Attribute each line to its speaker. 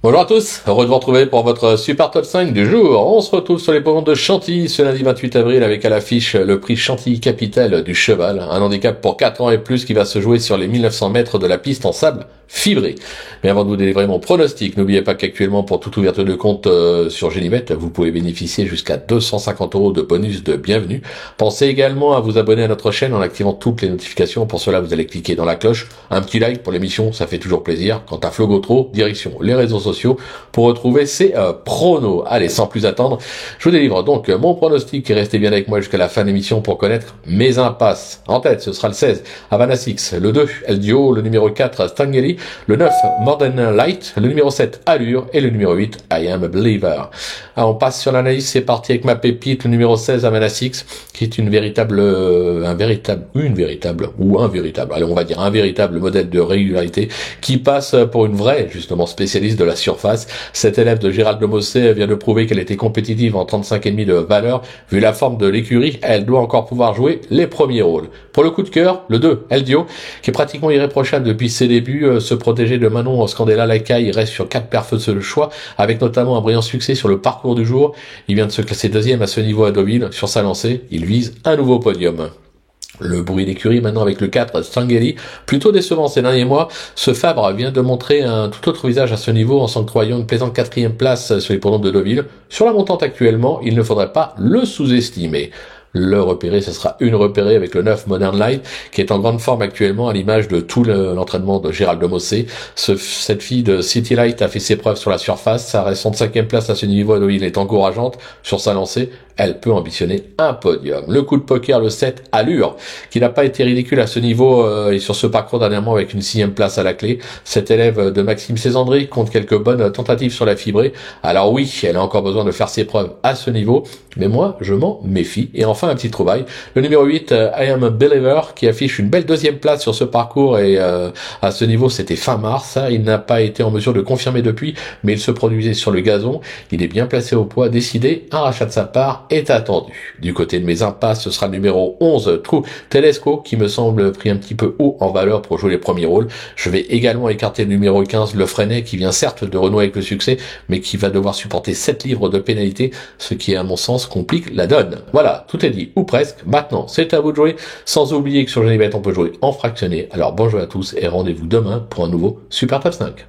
Speaker 1: Bonjour à tous, heureux de vous retrouver pour votre Super Top 5 du jour. On se retrouve sur les pavons de Chantilly ce lundi 28 avril avec à l'affiche le prix Chantilly Capital du cheval, un handicap pour 4 ans et plus qui va se jouer sur les 1900 mètres de la piste en sable fibré. Mais avant de vous délivrer mon pronostic, n'oubliez pas qu'actuellement pour toute ouverture de compte sur Génibet, vous pouvez bénéficier jusqu'à 250 € de bonus de bienvenue. Pensez également à vous abonner à notre chaîne en activant toutes les notifications. Pour cela, vous allez cliquer dans la cloche. Un petit like pour l'émission, ça fait toujours plaisir. Quant à Flo Gautreau, direction les réseaux sociaux pour retrouver ses pronos. Allez, sans plus attendre, je vous délivre donc mon pronostic et restez bien avec moi jusqu'à la fin de l'émission pour connaître mes impasses. En tête, ce sera le 16, Havana 6, le 2, Eldio, le numéro 4, Stangeli, le 9, More Than Light, le numéro 7, Allure, et le numéro 8, I Am a Believer. Alors, on passe sur l'analyse, c'est parti avec ma pépite, le numéro 16, Havana 6, qui est un véritable, allez, on va dire un véritable modèle de régularité, qui passe pour une vraie, justement, spécialiste de la surface. Cette élève de Gérald de Mossé vient de prouver qu'elle était compétitive en 35,5 de valeur. Vu la forme de l'écurie, elle doit encore pouvoir jouer les premiers rôles. Pour le coup de cœur, le 2, Eldio, qui est pratiquement irréprochable depuis ses débuts, se protéger de Manon Scandella Lacaille, il reste sur 4 perfs de le choix, avec notamment un brillant succès sur le parcours du jour. Il vient de se classer deuxième à ce niveau à Deauville. Sur sa lancée, il vise un nouveau podium. Le bruit d'écurie maintenant avec le 4, Stangeli, plutôt décevant ces derniers mois. Ce Fabre vient de montrer un tout autre visage à ce niveau en s'octroyant une plaisante 4e place sur les podiums de Deauville. Sur la montante actuellement, il ne faudrait pas le sous-estimer. Le repéré, ce sera une repérée avec le 9 Modern Light, qui est en grande forme actuellement à l'image de tout l'entraînement de Gérald de Mossé. Cette fille de City Light a fait ses preuves sur la surface. Sa récente 5e place à ce niveau à Deauville est encourageante. Sur sa lancée, elle peut ambitionner un podium. Le coup de poker, le 7, Allure, qui n'a pas été ridicule à ce niveau et sur ce parcours dernièrement avec une 6e place à la clé. Cet élève de Maxime Césandry compte quelques bonnes tentatives sur la fibrée. Alors oui, elle a encore besoin de faire ses preuves à ce niveau, mais moi, je m'en méfie. Et enfin, un petit trouvaille. Le numéro 8, I Am a Believer, qui affiche une belle 2e place sur ce parcours et à ce niveau, c'était fin mars. Il n'a pas été en mesure de confirmer depuis, mais il se produisait sur le gazon. Il est bien placé au poids, décidé, un rachat de sa part est attendu. Du côté de mes impasses, ce sera le numéro 11, True Telesco, qui me semble pris un petit peu haut en valeur pour jouer les premiers rôles. Je vais également écarter le numéro 15, Le Freinet, qui vient certes de renouer avec le succès, mais qui va devoir supporter 7 livres de pénalité, ce qui, à mon sens, complique la donne. Voilà, tout est dit, ou presque. Maintenant, c'est à vous de jouer, sans oublier que sur Génibet, on peut jouer en fractionné. Alors, bon jeu à tous, et rendez-vous demain pour un nouveau Super Top 5.